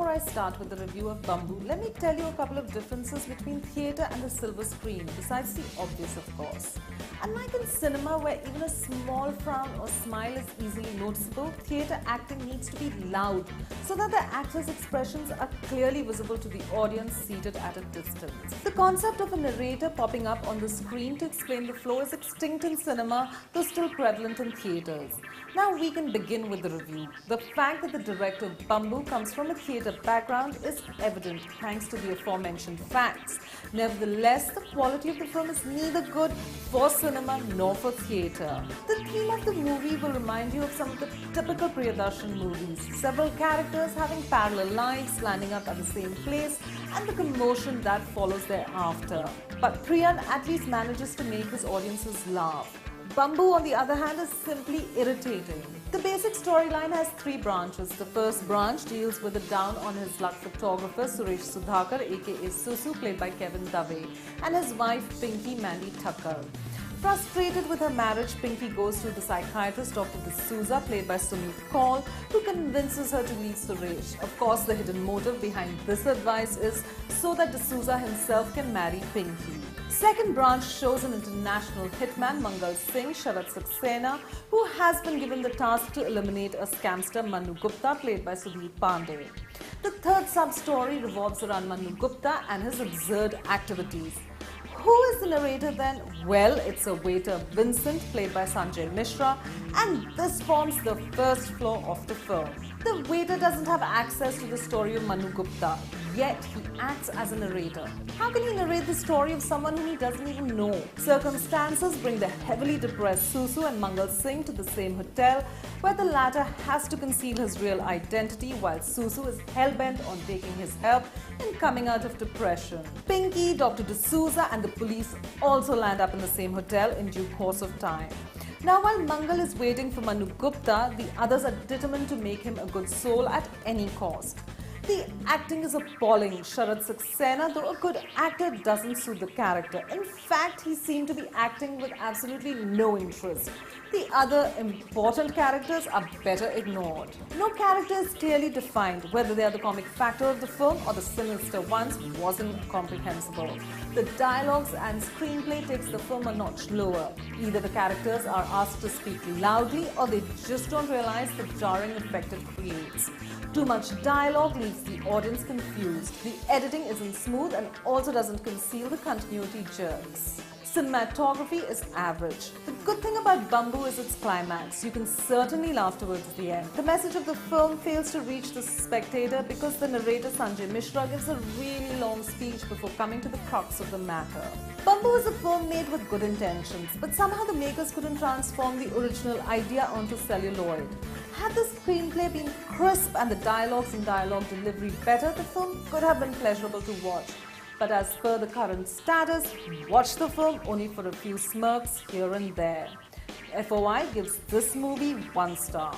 before I start with the review of Bumboo, let me tell you a couple of differences between theatre and the silver screen, besides the obvious of course. Unlike in cinema where even a small frown or smile is easily noticeable, theatre acting needs to be loud so that the actors' expressions are clearly visible to the audience seated at a distance. The concept of a narrator popping up on the screen to explain the flow is extinct in cinema, though still prevalent in theatres. Now we can begin with the review. The fact that the director of Bumboo comes from a theatre background is evident thanks to the aforementioned facts. Nevertheless, the quality of the film is neither good for cinema nor for theatre. The theme of the movie will remind you of some of the typical Priyadarshan movies. Several characters having parallel lives, landing up at the same place, and the commotion that follows thereafter. But Priyan at least manages to make his audiences laugh. Bumboo, on the other hand, is simply irritating. The basic storyline has three branches. The first branch deals with the down-on-his-luck photographer Suresh Sudhakar, aka Susu, played by Kevin Dave, and his wife Pinky Mandy Thakkar. Frustrated with her marriage, Pinky goes to the psychiatrist Dr. D'Souza, played by Sumit Kaul, who convinces her to leave Suresh. Of course, the hidden motive behind this advice is so that D'Souza himself can marry Pinky. Second branch shows an international hitman, Mangal Singh, Sharat Saxena, who has been given the task to eliminate a scamster, Manu Gupta, played by Sudhir Pandey. The third sub-story revolves around Manu Gupta and his absurd activities. Who is the narrator then? Well, it's a waiter, Vincent, played by Sanjay Mishra, and this forms the first flaw of the film. The waiter doesn't have access to the story of Manu Gupta, yet he acts as a narrator. How can he narrate the story of someone whom he doesn't even know? Circumstances bring the heavily depressed Susu and Mangal Singh to the same hotel, where the latter has to conceal his real identity while Susu is hell-bent on taking his help in coming out of depression. Pinky, Dr. D'Souza and the police also land up in the same hotel in due course of time. Now, while Mangal is waiting for Manu Gupta, the others are determined to make him a good soul at any cost. The acting is appalling. Sharat Saxena, though a good actor, doesn't suit the character. In fact, he seemed to be acting with absolutely no interest. The other important characters are better ignored. No character is clearly defined. Whether they are the comic factor of the film or the sinister ones wasn't comprehensible. The dialogues and screenplay takes the film a notch lower. Either the characters are asked to speak loudly or they just don't realize the jarring effect it creates. Too much dialogue leaves the audience confused. The editing isn't smooth and also doesn't conceal the continuity jerks. Cinematography is average. The good thing about Bumboo is its climax. You can certainly laugh towards the end. The message of the film fails to reach the spectator because the narrator Sanjay Mishra gives a really long speech before coming to the crux of the matter. Bumboo is a film made with good intentions, but somehow the makers couldn't transform the original idea onto celluloid. Had the screenplay been crisp and the dialogues and dialogue delivery better, the film could have been pleasurable to watch. But as per the current status, watch the film only for a few smirks here and there. FOI gives this movie 1 star.